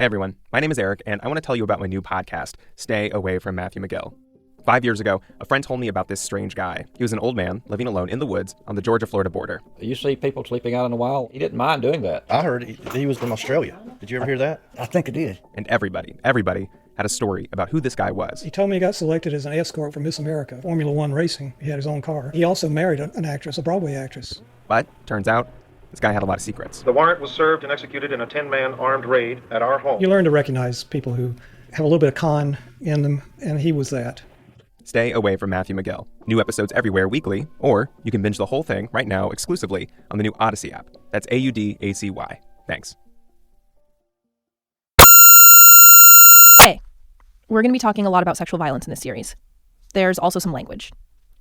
Hey everyone, my name is Eric, and I want to tell you about my new podcast, Stay Away from Matthew McGill. 5 years ago, a friend told me about this strange guy. He was an old man living alone in the woods on the Georgia-Florida border. You see people sleeping out in the wild, he didn't mind doing that. I heard he was from Australia. Did you ever hear that? I think I did. And everybody had a story about who this guy was. He told me he got selected as an escort for Miss America, Formula One racing. He had his own car. He also married an actress, a Broadway actress. But turns out, this guy had a lot of secrets. The warrant was served and executed in a 10-man armed raid at our home. You learn to recognize people who have a little bit of con in them, and he was that. Stay Away from Matthew McGill. New episodes everywhere weekly, or you can binge the whole thing right now exclusively on the new Odyssey app. That's AUDACY. Thanks. Hey, we're going to be talking a lot about sexual violence in this series. There's also some language.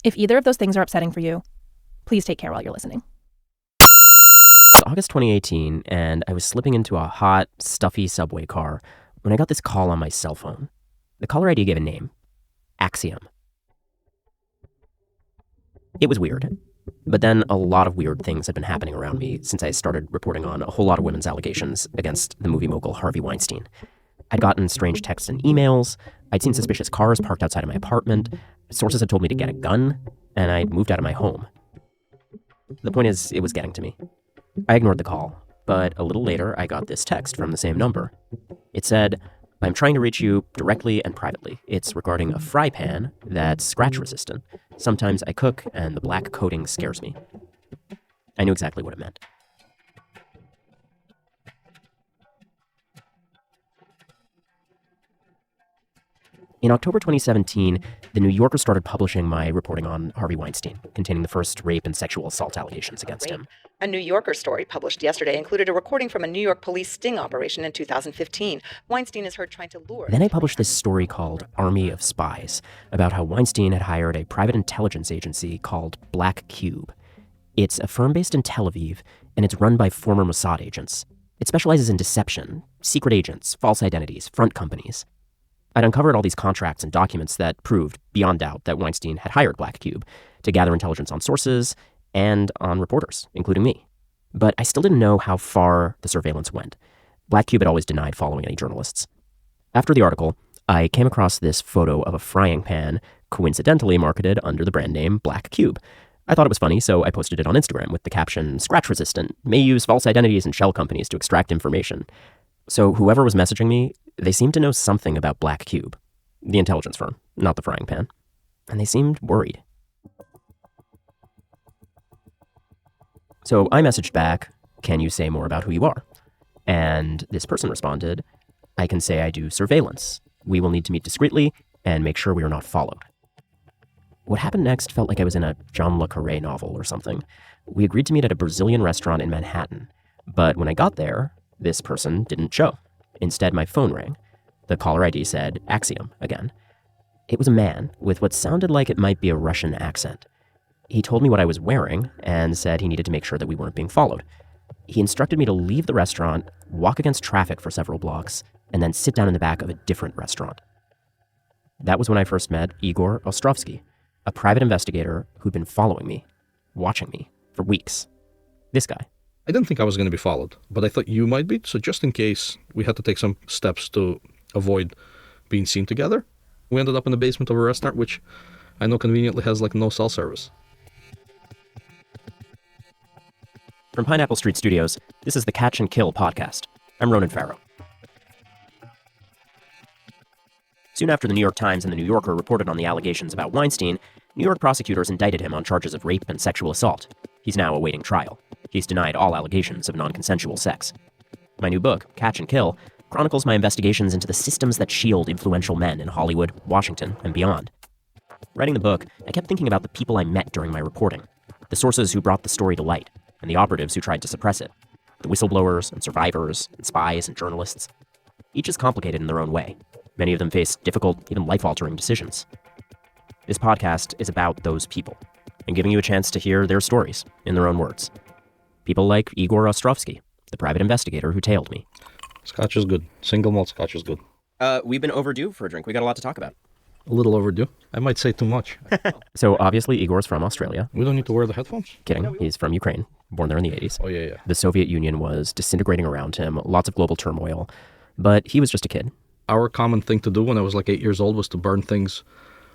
If either of those things are upsetting for you, please take care while you're listening. It's August 2018, and I was slipping into a hot, stuffy subway car when I got this call on my cell phone. The caller ID gave a name, Axiom. It was weird, but then a lot of weird things had been happening around me since I started reporting on a whole lot of women's allegations against the movie mogul Harvey Weinstein. I'd gotten strange texts and emails, I'd seen suspicious cars parked outside of my apartment, sources had told me to get a gun, and I'd moved out of my home. The point is, it was getting to me. I ignored the call, but a little later I got this text from the same number. It said, "I'm trying to reach you directly and privately. It's regarding a fry pan that's scratch resistant. Sometimes I cook and the black coating scares me." I knew exactly what it meant. In October 2017, The New Yorker started publishing my reporting on Harvey Weinstein, containing the first rape and sexual assault allegations against him. A New Yorker story published yesterday included a recording from a New York police sting operation in 2015. Weinstein is heard trying to lure... Then I published this story called Army of Spies, about how Weinstein had hired a private intelligence agency called Black Cube. It's a firm based in Tel Aviv, and it's run by former Mossad agents. It specializes in deception, secret agents, false identities, front companies. I'd uncovered all these contracts and documents that proved, beyond doubt, that Weinstein had hired Black Cube to gather intelligence on sources and on reporters, including me. But I still didn't know how far the surveillance went. Black Cube had always denied following any journalists. After the article, I came across this photo of a frying pan coincidentally marketed under the brand name Black Cube. I thought it was funny, so I posted it on Instagram with the caption, "Scratch resistant, may use false identities and shell companies to extract information." So whoever was messaging me, they seemed to know something about Black Cube, the intelligence firm, not the frying pan. And they seemed worried. So I messaged back, "Can you say more about who you are?" And this person responded, "I can say I do surveillance. We will need to meet discreetly and make sure we are not followed." What happened next felt like I was in a John le Carré novel or something. We agreed to meet at a Brazilian restaurant in Manhattan. But when I got there, this person didn't show. Instead, my phone rang. The caller ID said Axiom again. It was a man with what sounded like it might be a Russian accent. He told me what I was wearing and said he needed to make sure that we weren't being followed. He instructed me to leave the restaurant, walk against traffic for several blocks, and then sit down in the back of a different restaurant. That was when I first met Igor Ostrovskiy, a private investigator who'd been following me, watching me, for weeks. This guy. I didn't think I was going to be followed, but I thought you might be, so just in case, we had to take some steps to avoid being seen together. We ended up in the basement of a restaurant, which I know conveniently has no cell service. From Pineapple Street Studios, this is the Catch and Kill podcast. I'm Ronan Farrow. Soon after the New York Times and the New Yorker reported on the allegations about Weinstein, New York prosecutors indicted him on charges of rape and sexual assault. He's now awaiting trial. He's denied all allegations of non-consensual sex. My new book, Catch and Kill, chronicles my investigations into the systems that shield influential men in Hollywood, Washington, and beyond. Writing the book, I kept thinking about the people I met during my reporting, the sources who brought the story to light, and the operatives who tried to suppress it, the whistleblowers and survivors and spies and journalists. Each is complicated in their own way. Many of them face difficult, even life-altering decisions. This podcast is about those people, and giving you a chance to hear their stories in their own words. People like Igor Ostrovskiy, the private investigator who tailed me. Scotch is good. Single malt scotch is good. We've been overdue for a drink. We got a lot to talk about. A little overdue. I might say too much. So obviously Igor's from Australia. We don't need to wear the headphones? Kidding. He's from Ukraine, born there in the 80s. Oh, yeah. The Soviet Union was disintegrating around him, lots of global turmoil. but he was just a kid. Our common thing to do when I was like 8 years old was to burn things,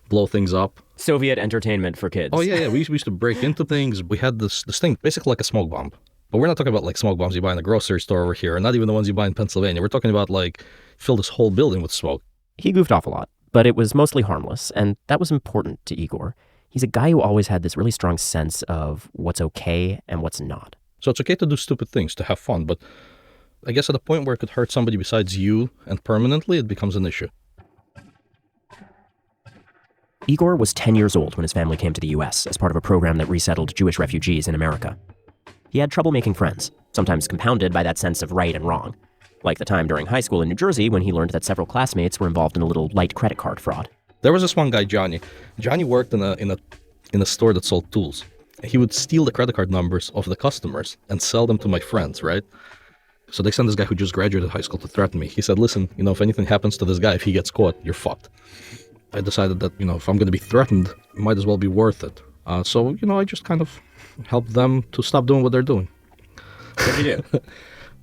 blow things up. Soviet entertainment for kids. Oh, yeah. We used to break into things. We had this thing, basically like a smoke bomb. But we're not talking about like smoke bombs you buy in the grocery store over here, and not even the ones you buy in Pennsylvania. We're talking about like fill this whole building with smoke. He goofed off a lot, but it was mostly harmless, and that was important to Igor. He's a guy who always had this really strong sense of what's okay and what's not. So it's okay to do stupid things, to have fun, but I guess at a point where it could hurt somebody besides you and permanently, it becomes an issue. Igor was 10 years old when his family came to the U.S. as part of a program that resettled Jewish refugees in America. He had trouble making friends, sometimes compounded by that sense of right and wrong, like the time during high school in New Jersey when he learned that several classmates were involved in a little light credit card fraud. There was this one guy, Johnny. Johnny worked in a store that sold tools. He would steal the credit card numbers of the customers and sell them to my friends, right? So they sent this guy who just graduated high school to threaten me. He said, listen, if anything happens to this guy, if he gets caught, you're fucked. I decided that, if I'm going to be threatened, it might as well be worth it. So I just kind of helped them to stop doing what they're doing. What did you do?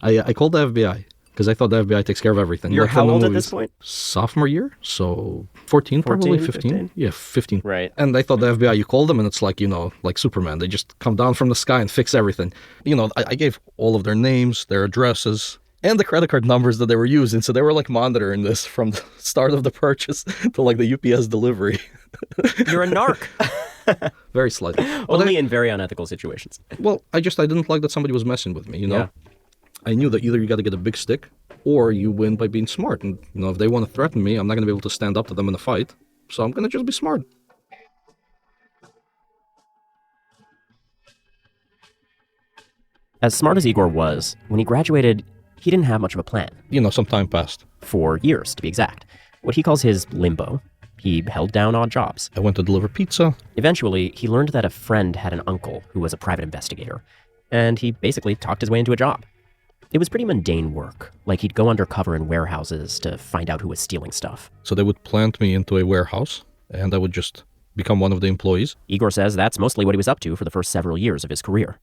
I called the FBI because I thought the FBI takes care of everything. You're like how old movies. at this point? Sophomore year, so 14 probably, 15. Yeah, 15. Right. And I thought the FBI, you call them and it's like, like Superman. They just come down from the sky and fix everything. I gave all of their names, their addresses, and the credit card numbers that they were using. So they were like monitoring this from the start of the purchase to like the UPS delivery. You're a narc. Very slightly. Only in very unethical situations. Well, I didn't like that somebody was messing with me, Yeah. I knew that either you got to get a big stick or you win by being smart. And, if they want to threaten me, I'm not going to be able to stand up to them in a fight. So I'm going to just be smart. As smart as Igor was, when he graduated, he didn't have much of a plan. Some time passed. 4 years, to be exact. What he calls his limbo. He held down odd jobs. I went to deliver pizza. Eventually, he learned that a friend had an uncle who was a private investigator, and he basically talked his way into a job. It was pretty mundane work, like he'd go undercover in warehouses to find out who was stealing stuff. So they would plant me into a warehouse, and I would just become one of the employees. Igor says that's mostly what he was up to for the first several years of his career.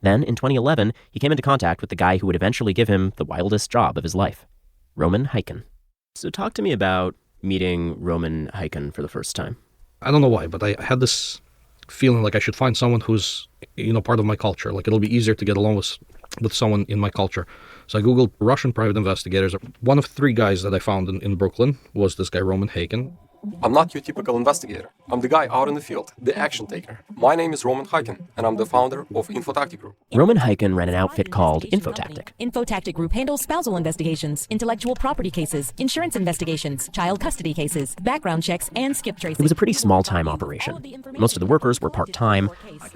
Then, in 2011, he came into contact with the guy who would eventually give him the wildest job of his life, Roman Hiken. So talk to me about meeting Roman Hiken for the first time. I don't know why, but I had this feeling like I should find someone who's, part of my culture. Like it'll be easier to get along with someone in my culture. So I Googled Russian private investigators. One of 3 guys that I found in Brooklyn was this guy, Roman Hiken. I'm not your typical investigator. I'm the guy out in the field, the action taker. My name is Roman Hiken, and I'm the founder of Infotactic Group. Roman Hiken ran an outfit called Infotactic. Infotactic Group handles spousal investigations, intellectual property cases, insurance investigations, child custody cases, background checks, and skip tracing. It was a pretty small-time operation. Most of the workers were part-time.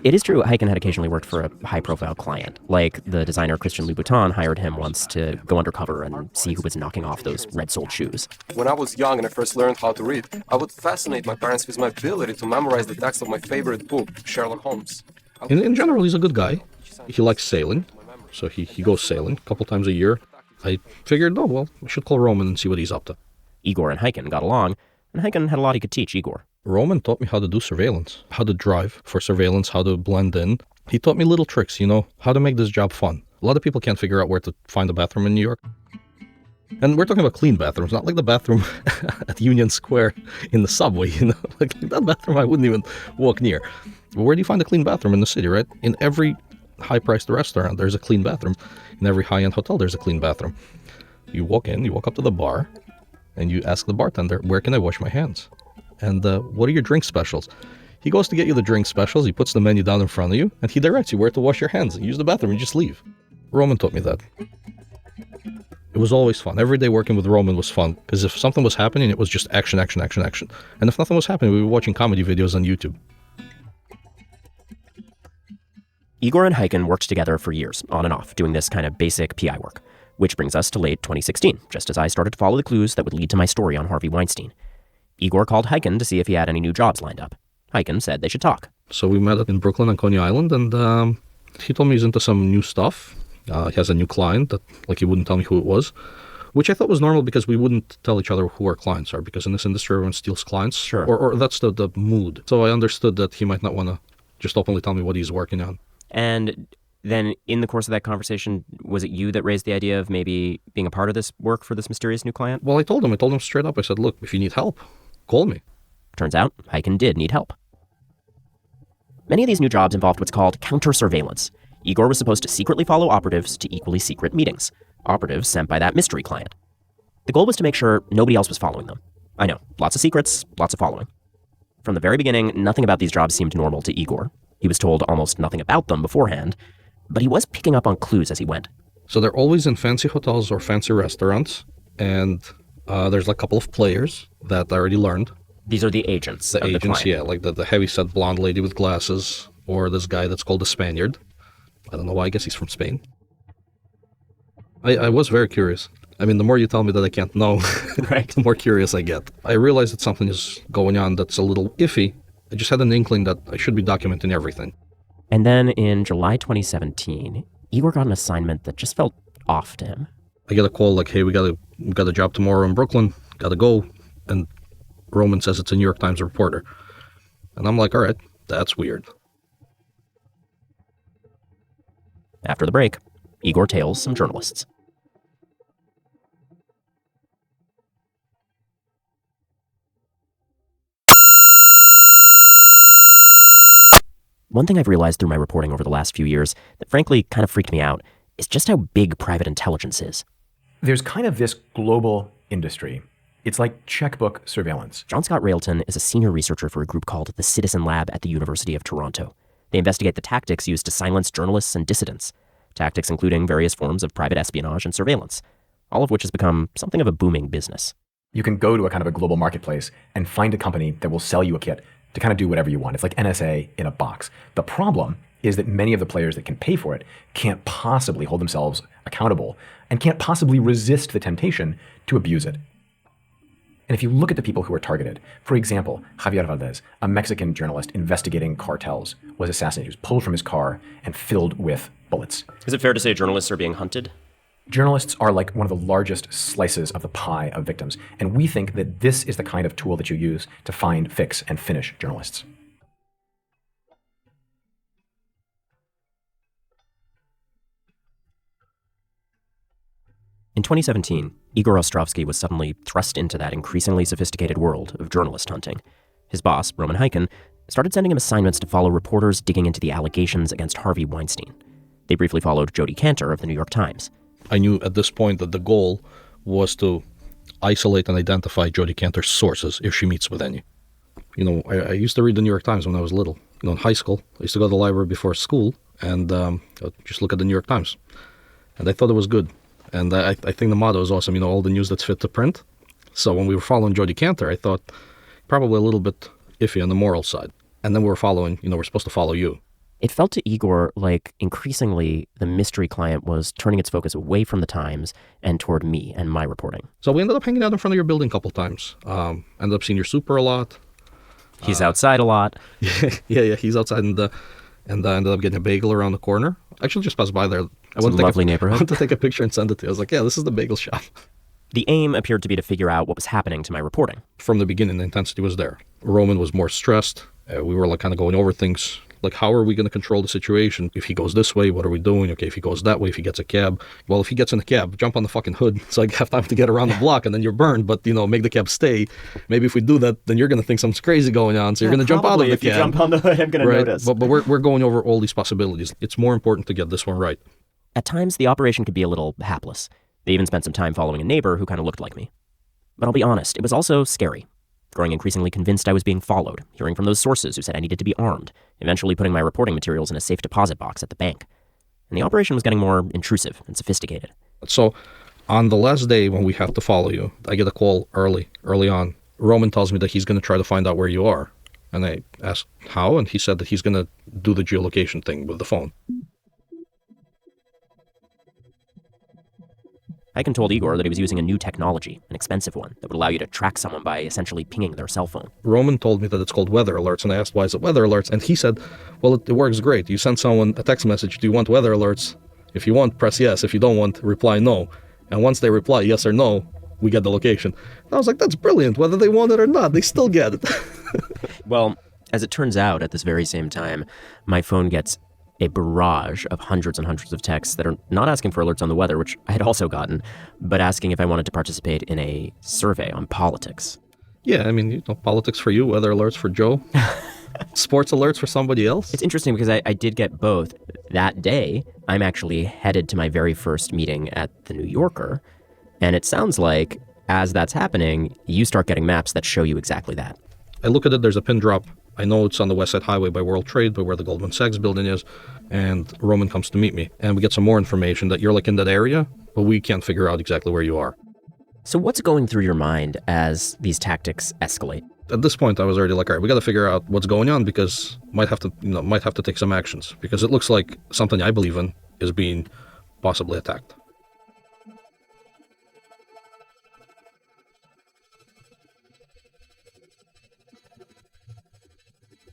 It is true Hiken had occasionally worked for a high-profile client, like the designer Christian Louboutin hired him once to go undercover and see who was knocking off those red-soled shoes. When I was young and I first learned how to read, I would fascinate my parents with my ability to memorize the text of my favorite book, Sherlock Holmes. In general, he's a good guy. He likes sailing, so he goes sailing a couple times a year. I figured, we should call Roman and see what he's up to. Igor and Hiken got along, and Hiken had a lot he could teach Igor. Roman taught me how to do surveillance, how to drive for surveillance, how to blend in. He taught me little tricks, how to make this job fun. A lot of people can't figure out where to find a bathroom in New York. And we're talking about clean bathrooms, not like the bathroom at Union Square in the subway, Like that bathroom I wouldn't even walk near. But where do you find a clean bathroom in the city, right? In every high-priced restaurant, there's a clean bathroom. In every high-end hotel, there's a clean bathroom. You walk up to the bar, and you ask the bartender, where can I wash my hands? And what are your drink specials? He goes to get you the drink specials, he puts the menu down in front of you, and he directs you where to wash your hands. Use the bathroom and just leave. Roman taught me that. It was always fun. Every day working with Roman was fun, because if something was happening, it was just action, action, action, action. And if nothing was happening, we were watching comedy videos on YouTube. Igor and Hiken worked together for years, on and off, doing this kind of basic PI work. Which brings us to late 2016, just as I started to follow the clues that would lead to my story on Harvey Weinstein. Igor called Hiken to see if he had any new jobs lined up. Hiken said they should talk. So we met in Brooklyn on Coney Island, and he told me he's into some new stuff. He has a new client that, he wouldn't tell me who it was, which I thought was normal because we wouldn't tell each other who our clients are, because in this industry, everyone steals clients. Sure. Or that's the mood. So I understood that he might not want to just openly tell me what he's working on. And Then in the course of that conversation, was it you that raised the idea of maybe being a part of this work for this mysterious new client? Well, I told him straight up. I said, look, if you need help, call me. Turns out, Hyken did need help. Many of these new jobs involved what's called counter-surveillance. Igor was supposed to secretly follow operatives to equally secret meetings. Operatives sent by that mystery client. The goal was to make sure nobody else was following them. I know, lots of secrets, lots of following. From the very beginning, nothing about these jobs seemed normal to Igor. He was told almost nothing about them beforehand, but he was picking up on clues as he went. So they're always in fancy hotels or fancy restaurants, and there's like a couple of players that I already learned. These are the agents. The of agents, the client. yeah, like the heavy-set blonde lady with glasses, or this guy that's called the Spaniard. I don't know why, I guess he's from Spain. I was very curious. I mean, the more you tell me that I can't know, right, the more curious I get. I realize that something is going on that's a little iffy. I just had an inkling that I should be documenting everything. And then in July 2017, Igor got an assignment that just felt off to him. I get a call like, hey, we got a job tomorrow in Brooklyn, gotta go. And Roman says it's a New York Times reporter. And I'm like, all right, that's weird. After the break, Igor tails some journalists. One thing I've realized through my reporting over the last few years that frankly kind of freaked me out is just how big private intelligence is. There's kind of this global industry. It's like checkbook surveillance. John Scott Railton is a senior researcher for a group called the Citizen Lab at the University of Toronto. They investigate the tactics used to silence journalists and dissidents, tactics including various forms of private espionage and surveillance, all of which has become something of a booming business. You can go to a kind of a global marketplace and find a company that will sell you a kit to kind of do whatever you want. It's like NSA in a box. The problem is that many of the players that can pay for it can't possibly hold themselves accountable and can't possibly resist the temptation to abuse it. And if you look at the people who are targeted, for example, Javier Valdez, a Mexican journalist investigating cartels, was assassinated. He was pulled from his car and filled with bullets. Is it fair to say journalists are being hunted? Journalists are like one of the largest slices of the pie of victims, and we think that this is the kind of tool that you use to find, fix, and finish journalists. In 2017, Igor Ostrovskiy was suddenly thrust into that increasingly sophisticated world of journalist hunting. His boss, Roman Hyken, started sending him assignments to follow reporters digging into the allegations against Harvey Weinstein. They briefly followed Jodi Kantor of the New York Times. I knew at this point that the goal was to isolate and identify Jodi Kantor's sources if she meets with any. You know, I used to read the New York Times when I was little. You know, in high school, I used to go to the library before school and just look at the New York Times. And I thought it was good. And I think the motto is awesome, you know, all the news that's fit to print. So when we were following Jodi Kantor, I thought probably a little bit iffy on the moral side. And then we were following, you know, we're supposed to follow you. It felt to Igor like increasingly the mystery client was turning its focus away from the Times and toward me and my reporting. So we ended up hanging out in front of your building a couple times. Ended up seeing your super a lot. He's outside a lot. Yeah, he's outside and ended up getting a bagel around the corner. Actually just passed by there. It's a lovely neighborhood. I went to take a picture and send it to you. I was like, yeah, this is the bagel shop. The aim appeared to be to figure out what was happening to my reporting. From the beginning, the intensity was there. Roman was more stressed. We were like kind of going over things. Like, how are we going to control the situation? If he goes this way, what are we doing? Okay, if he goes that way, if he gets a cab. Well, if he gets in a cab, jump on the fucking hood so I have time to get around the block and then you're burned. But, you know, make the cab stay. Maybe if we do that, then you're going to think something's crazy going on. So you're going to jump out of the cab. If you jump on the hood, I'm going to notice. But we're going over all these possibilities. It's more important to get this one right. At times, the operation could be a little hapless. They even spent some time following a neighbor who kind of looked like me. But I'll be honest, it was also scary. Growing increasingly convinced I was being followed, hearing from those sources who said I needed to be armed, eventually putting my reporting materials in a safe deposit box at the bank. And the operation was getting more intrusive and sophisticated. So on the last day when we have to follow you, I get a call early on. Roman tells me that he's going to try to find out where you are. And I asked how, and he said that he's going to do the geolocation thing with the phone. Hyken told Igor that he was using a new technology, an expensive one, that would allow you to track someone by essentially pinging their cell phone. Roman told me that it's called weather alerts, and I asked, why is it weather alerts? And he said, well, it works great. You send someone a text message, do you want weather alerts? If you want, press yes. If you don't want, reply no. And once they reply yes or no, we get the location. And I was like, that's brilliant. Whether they want it or not, they still get it. Well, as it turns out, at this very same time, my phone gets a barrage of hundreds and hundreds of texts that are not asking for alerts on the weather, which I had also gotten, but asking if I wanted to participate in a survey on politics. Yeah, I mean, politics for you, weather alerts for Joe, sports alerts for somebody else. It's interesting because I did get both. That day, I'm actually headed to my very first meeting at the New Yorker, and it sounds like as that's happening, you start getting maps that show you exactly that. I look at it, there's a pin drop. I know it's on the West Side Highway by World Trade, by where the Goldman Sachs building is, and Roman comes to meet me. And we get some more information that you're like in that area, but we can't figure out exactly where you are. So what's going through your mind as these tactics escalate? At this point, I was already like, all right, we got to figure out what's going on because might have to take some actions because it looks like something I believe in is being possibly attacked.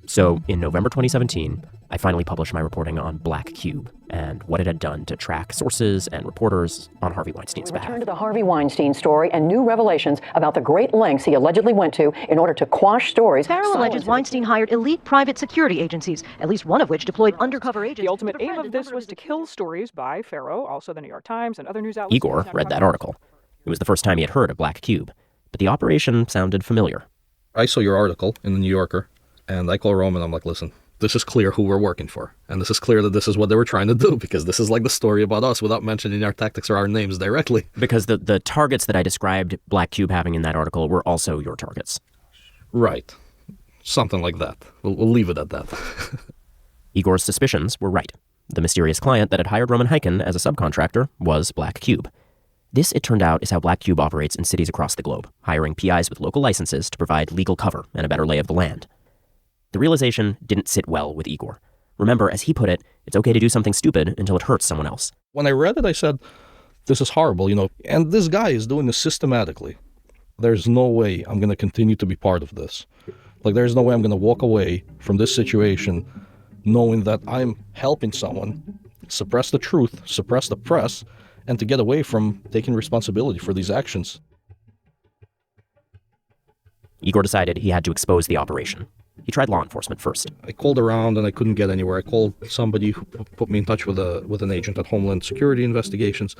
So in November 2017, I finally published my reporting on Black Cube and what it had done to track sources and reporters on Harvey Weinstein's behalf. Return to the Harvey Weinstein story and new revelations about the great lengths he allegedly went to in order to quash stories. Farrow alleges Weinstein hired elite private security agencies, at least one of which deployed undercover agents. The ultimate aim of this was to kill stories by Farrow, also the New York Times and other news outlets. Igor read that article. It was the first time he had heard of Black Cube, but the operation sounded familiar. I saw your article in the New Yorker. And I call Roman, I'm like, listen, this is clear who we're working for. And this is clear that this is what they were trying to do, because this is like the story about us without mentioning our tactics or our names directly. Because the targets that I described Black Cube having in that article were also your targets. Right. Something like that. We'll leave it at that. Igor's suspicions were right. The mysterious client that had hired Roman Heiken as a subcontractor was Black Cube. This, it turned out, is how Black Cube operates in cities across the globe, hiring PIs with local licenses to provide legal cover and a better lay of the land. The realization didn't sit well with Igor. Remember, as he put it, it's okay to do something stupid until it hurts someone else. When I read it, I said, this is horrible, and this guy is doing this systematically. There's no way I'm going to continue to be part of this. Like, there's no way I'm going to walk away from this situation knowing that I'm helping someone suppress the truth, suppress the press, and to get away from taking responsibility for these actions. Igor decided he had to expose the operation. He tried law enforcement first. I called around and I couldn't get anywhere. I called somebody who put me in touch with an agent at Homeland Security Investigations.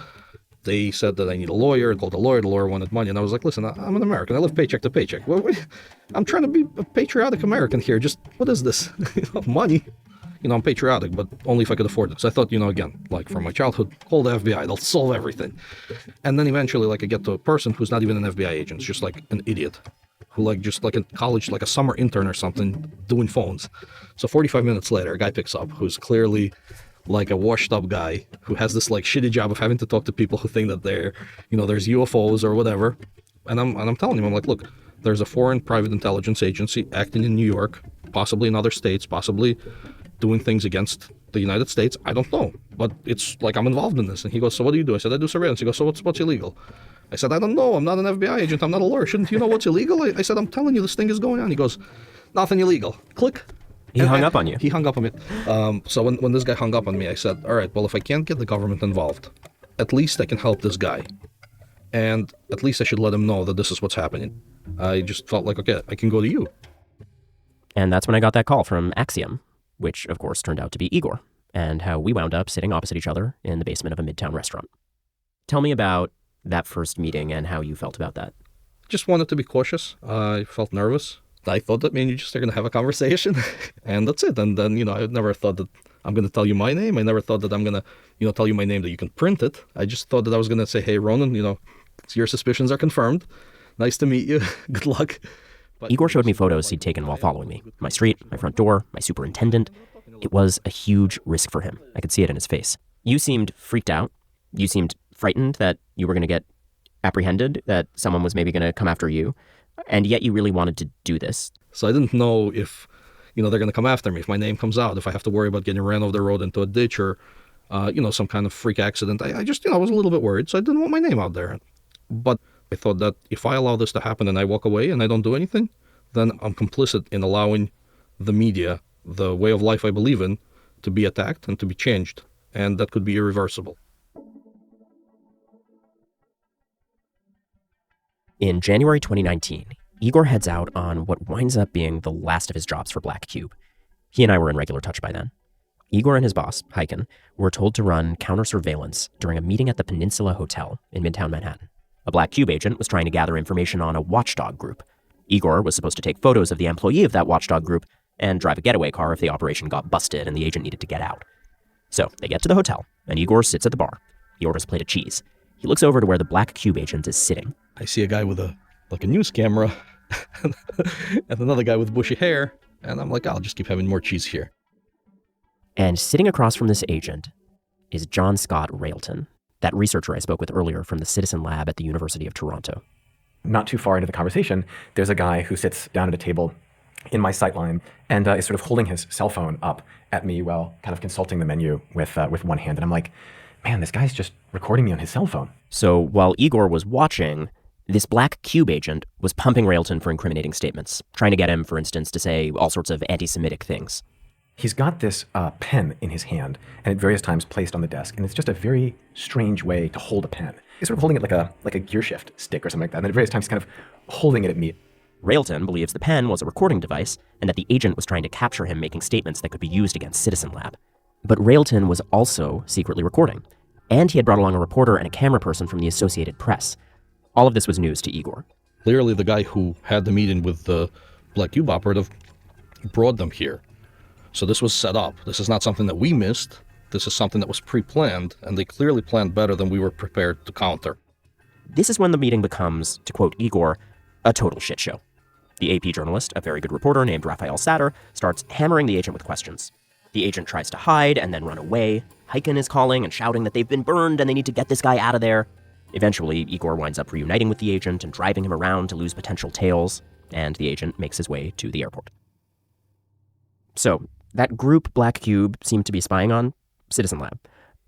They said that I need a lawyer. I called the lawyer wanted money. And I was like, listen, I'm an American. I live paycheck to paycheck. I'm trying to be a patriotic American here. Just, what is this? Money. I'm patriotic, but only if I could afford it. So I thought, again, like from my childhood, call the FBI. They'll solve everything. And then eventually, I get to a person who's not even an FBI agent. It's just like an idiot. Who just like in college, like a summer intern or something, doing phones. So 45 minutes later, a guy picks up who's clearly like a washed up guy who has this like shitty job of having to talk to people who think that they're, there's UFOs or whatever. And I'm telling him, I'm like, look, there's a foreign private intelligence agency acting in New York, possibly in other states, possibly doing things against the United States. I don't know, but it's like I'm involved in this. And he goes, so what do you do? I said, I do surveillance. He goes, so what's illegal? I said, I don't know. I'm not an FBI agent. I'm not a lawyer. Shouldn't you know what's illegal? I said, I'm telling you, this thing is going on. He goes, nothing illegal. Click. He hung up on you. He hung up on me. So when this guy hung up on me, I said, all right, well, if I can't get the government involved, at least I can help this guy. And at least I should let him know that this is what's happening. I just felt like, okay, I can go to you. And that's when I got that call from Axiom, which, of course, turned out to be Igor, and how we wound up sitting opposite each other in the basement of a midtown restaurant. Tell me about that first meeting and how you felt about that. Just wanted to be cautious. I felt nervous. I thought that me and you just are going to have a conversation and that's it. And then, I never thought that I'm going to tell you my name. I never thought that I'm going to, tell you my name that you can print it. I just thought that I was going to say, hey, Ronan, your suspicions are confirmed. Nice to meet you. Good luck. But Igor showed me photos he'd taken while following me. My street, my front door, my superintendent. It was a huge risk for him. I could see it in his face. You seemed freaked out. You seemed frightened that you were going to get apprehended, that someone was maybe going to come after you, and yet you really wanted to do this. So I didn't know if, they're going to come after me, if my name comes out, if I have to worry about getting ran off the road into a ditch or, some kind of freak accident. I just, I was a little bit worried, so I didn't want my name out there. But I thought that if I allow this to happen and I walk away and I don't do anything, then I'm complicit in allowing the media, the way of life I believe in, to be attacked and to be changed. And that could be irreversible. In January 2019, Igor heads out on what winds up being the last of his jobs for Black Cube. He and I were in regular touch by then. Igor and his boss, Heiken, were told to run counter-surveillance during a meeting at the Peninsula Hotel in Midtown Manhattan. A Black Cube agent was trying to gather information on a watchdog group. Igor was supposed to take photos of the employee of that watchdog group and drive a getaway car if the operation got busted and the agent needed to get out. So they get to the hotel, and Igor sits at the bar. He orders a plate of cheese. He looks over to where the Black Cube agent is sitting. I see a guy with a news camera and another guy with bushy hair, and I'm like, I'll just keep having more cheese here. And sitting across from this agent is John Scott Railton, that researcher I spoke with earlier from the Citizen Lab at the University of Toronto. Not too far into the conversation, there's a guy who sits down at a table in my sightline and is sort of holding his cell phone up at me while kind of consulting the menu with one hand. And I'm like, man, this guy's just recording me on his cell phone. So while Igor was watching, this Black Cube agent was pumping Railton for incriminating statements, trying to get him, for instance, to say all sorts of anti-Semitic things. He's got this pen in his hand, and at various times placed on the desk, and it's just a very strange way to hold a pen. He's sort of holding it like a gear shift stick or something like that, and at various times he's kind of holding it at me. Railton believes the pen was a recording device, and that the agent was trying to capture him making statements that could be used against Citizen Lab. But Railton was also secretly recording, and he had brought along a reporter and a camera person from the Associated Press. All of this was news to Igor. Clearly the guy who had the meeting with the Black Cube operative brought them here. So this was set up. This is not something that we missed. This is something that was pre-planned, and they clearly planned better than we were prepared to counter. This is when the meeting becomes, to quote Igor, a total shit show. The AP journalist, a very good reporter named Raphael Satter, starts hammering the agent with questions. The agent tries to hide and then run away. Heiken is calling and shouting that they've been burned and they need to get this guy out of there. Eventually, Igor winds up reuniting with the agent and driving him around to lose potential tails, and the agent makes his way to the airport. So, that group Black Cube seemed to be spying on Citizen Lab.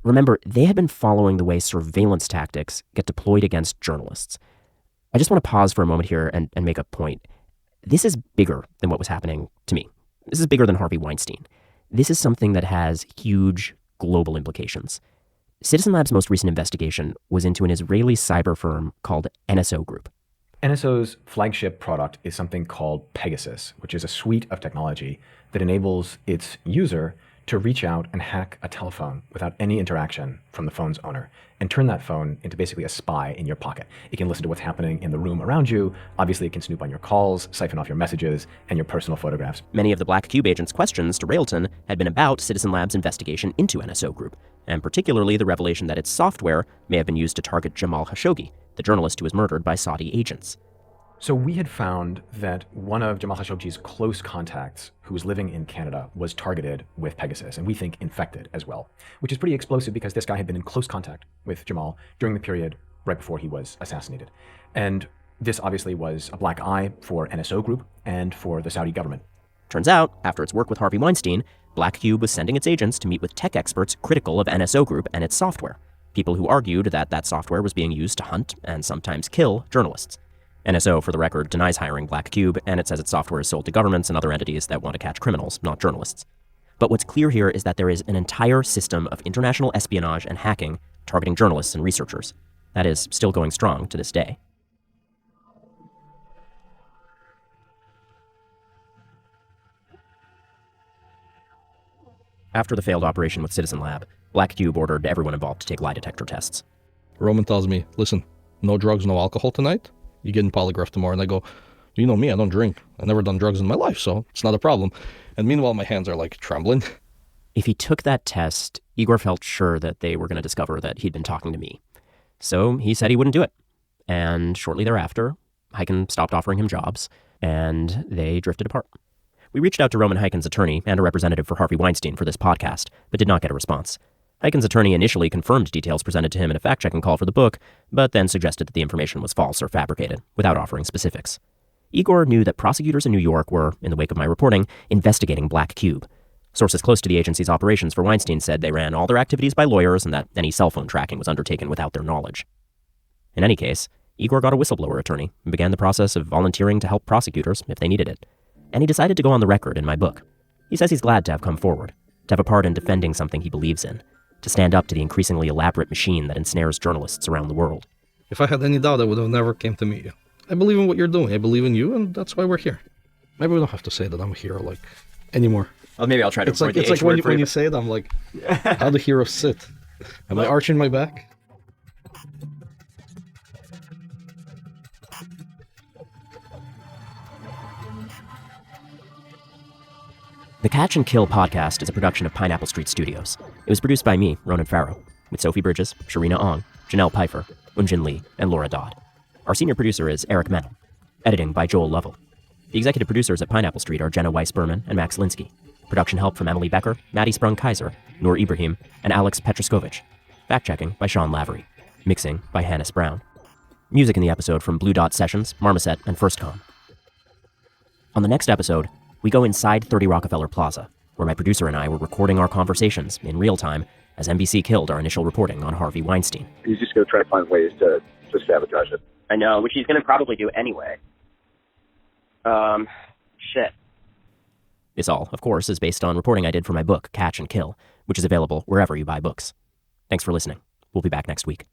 Remember, they had been following the way surveillance tactics get deployed against journalists. I just want to pause for a moment here and make a point. This is bigger than what was happening to me. This is bigger than Harvey Weinstein. This is something that has huge global implications. Citizen Lab's most recent investigation was into an Israeli cyber firm called NSO Group. NSO's flagship product is something called Pegasus, which is a suite of technology that enables its user to reach out and hack a telephone without any interaction from the phone's owner and turn that phone into basically a spy in your pocket. It can listen to what's happening in the room around you. Obviously, it can snoop on your calls, siphon off your messages, and your personal photographs. Many of the Black Cube agents' questions to Railton had been about Citizen Lab's investigation into NSO Group, and particularly the revelation that its software may have been used to target Jamal Khashoggi, the journalist who was murdered by Saudi agents. So we had found that one of Jamal Khashoggi's close contacts, who was living in Canada, was targeted with Pegasus, and we think infected as well, which is pretty explosive because this guy had been in close contact with Jamal during the period right before he was assassinated. And this obviously was a black eye for NSO Group and for the Saudi government. Turns out, after its work with Harvey Weinstein, Black Cube was sending its agents to meet with tech experts critical of NSO Group and its software, people who argued that that software was being used to hunt and sometimes kill journalists. NSO, for the record, denies hiring Black Cube, and it says its software is sold to governments and other entities that want to catch criminals, not journalists. But what's clear here is that there is an entire system of international espionage and hacking targeting journalists and researchers. That is still going strong to this day. After the failed operation with Citizen Lab, Black Cube ordered everyone involved to take lie detector tests. Roman tells me, listen, no drugs, no alcohol tonight. You get in polygraph tomorrow. And I go, you know me, I don't drink. I've never done drugs in my life, so it's not a problem. And meanwhile, my hands are like trembling. If he took that test, Igor felt sure that they were going to discover that he'd been talking to me. So he said he wouldn't do it. And shortly thereafter, Heiken stopped offering him jobs, and they drifted apart. We reached out to Roman Heiken's attorney and a representative for Harvey Weinstein for this podcast, but did not get a response. Heiken's attorney initially confirmed details presented to him in a fact-checking call for the book, but then suggested that the information was false or fabricated, without offering specifics. Igor knew that prosecutors in New York were, in the wake of my reporting, investigating Black Cube. Sources close to the agency's operations for Weinstein said they ran all their activities by lawyers and that any cell phone tracking was undertaken without their knowledge. In any case, Igor got a whistleblower attorney and began the process of volunteering to help prosecutors if they needed it. And he decided to go on the record in my book. He says he's glad to have come forward, to have a part in defending something he believes in, to stand up to the increasingly elaborate machine that ensnares journalists around the world. If I had any doubt, I would have never came to meet you. I believe in what you're doing. I believe in you, and that's why we're here. Maybe we don't have to say that I'm a hero, anymore. Well, maybe I'll try to It's like avoid the it's like H word when for you say it, I'm like, how do heroes sit? Am I arching my back? The Catch and Kill podcast is a production of Pineapple Street Studios. It was produced by me, Ronan Farrow, with Sophie Bridges, Sharina Ong, Janelle Pfeiffer, Unjin Lee, and Laura Dodd. Our senior producer is Eric Mennel. Editing by Joel Lovell. The executive producers at Pineapple Street are Jenna Weiss-Berman and Max Linsky. Production help from Emily Becker, Maddie Sprung-Kaiser, Noor Ibrahim, and Alex Petroskovich. Fact-checking by Sean Lavery. Mixing by Hannes Brown. Music in the episode from Blue Dot Sessions, Marmoset, and FirstCom. On the next episode, we go inside 30 Rockefeller Plaza, where my producer and I were recording our conversations in real time as NBC killed our initial reporting on Harvey Weinstein. He's just going to try to find ways to sabotage it. I know, which he's going to probably do anyway. Shit. This all, of course, is based on reporting I did for my book, Catch and Kill, which is available wherever you buy books. Thanks for listening. We'll be back next week.